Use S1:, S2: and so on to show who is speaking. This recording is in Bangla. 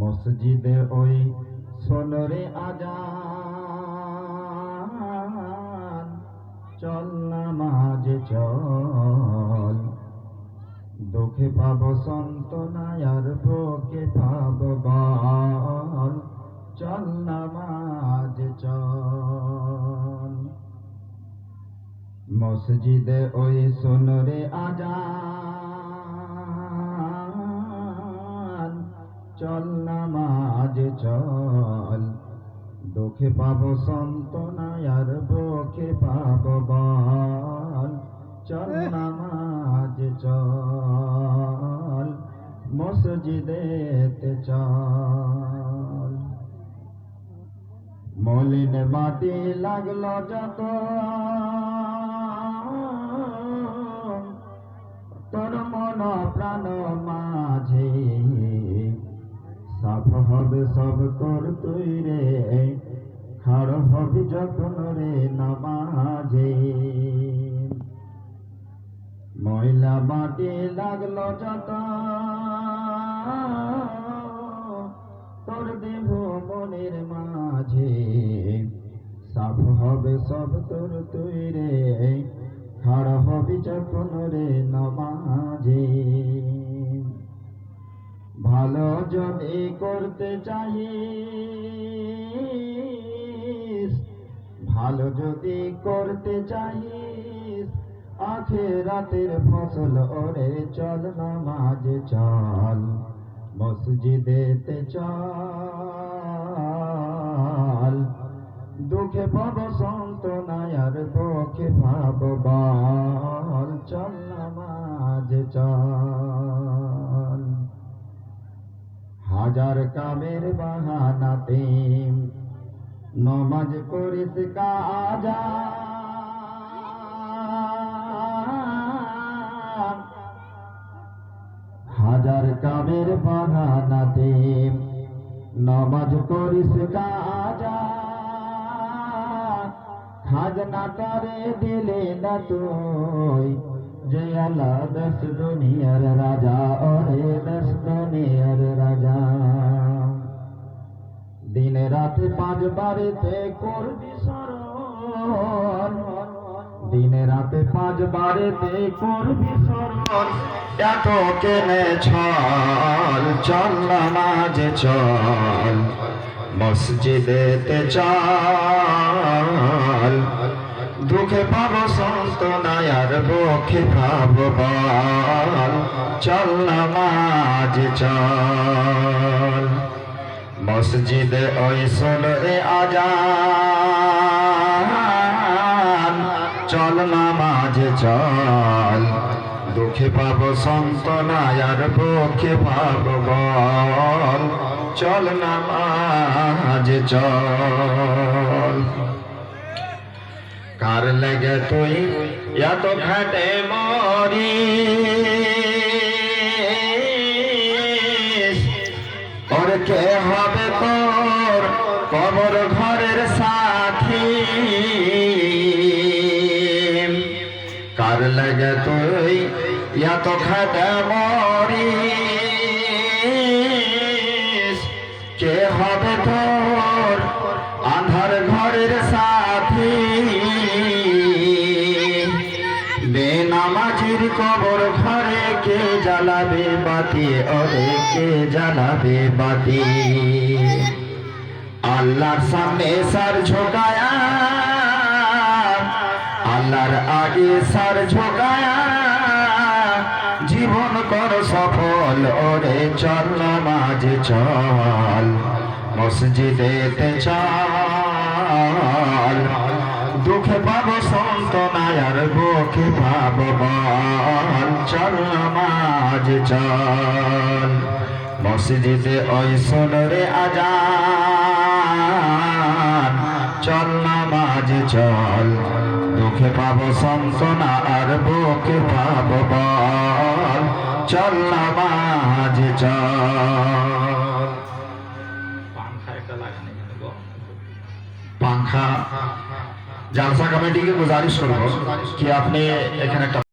S1: মসজিদে ওই সোনরে আজান, চল নামাজে চল। দুঃখে পাব সান্ত্বনায় আর বুকে পাব বল, চল নামাজে চল। মসজিদে ওই সোনরে আজান, চল নামাজে চল। দুঃখে পাব সান্ত্বনায় আর বুকে পাব বল, চল নামাজে চল। মসজিদেতে চল। মলিন মাটি লাগলো যত তোর মন প্রাণ মাঝে, সাফ হবে সব তোর তুই রে, খাড় হবি যখন রে নামাজে। ময়লা মাটি লাগলো যত তোর দেহ মনের মাঝে, সাফ হবে সব তোর তুই রে, খাড়া হবি যখন রে নামাজে। ভালো যদি করতে চাইস, ভালো যদি করতে চাইস, আখিরাতের ফসল ওরে চল নামাজে চল। মসজিদেতে চল। দুঃখে পাব সান্ত্বনায় আর বুকে পাব বল, চল নামাজে চল। হাজার কামের বাহানাতে নমাজ করিস কাজা, হাজার কামের বাহানাতে নমাজ করিস কাজা। খাজনা তারে দিলে না তুই, যে আল্লাহ দশ দুনিয়ার রাজা, ওরে দশ দুনিয়ার রাজা। দিন রাতে 5 বারেতে করবি স্মরণ, দিন রাতে 5 বারেতে করবি স্মরণ। এত কেনে ছল, চল নামাজে চল। মসজিদেতে চল। দুঃখে পাব সান্ত্বনায় আর বুকে পাব বল, চল নামাজে চল। মসজিদে ওই সোনরে আজান, চল নামাজে চল। দুঃখে পাব সান্ত্বনায় আর বুকে পাব বল, চল নামাজে চল। কার লাগে তুই এত ঘাটে মরিস, ওর কে হবে তোর কবর ঘরের সাথী। কার লাগে তুই এত ঘাটে মরিস, কে হবে তোর আন্ধার ঘরের সাথী। বেনামাজির কবর ঘরে কে জ্বালাবে বাতি, ওরে কে জ্বালাবে বাতি। আল্লাহর সামনে সার ঝোঁকায়া, আল্লাহর আগে সার ঝোঁকায়া, জীবন কর সফল, ওরে চল নামাজে চল। মসজিদেতে চল। দুঃখে পাব সান্ত্বনায় আর বুকে পাব বল, চল নামাজে চল। মসজিদে ওই সোনরে আজান, চল নামাজে চল। দুঃখে পাব সান্ত্বনা আর বুকে পাব বল, চল নামাজে চল। पंखा जलसा कमेटी की गुजारिश करूँ कि आपने एक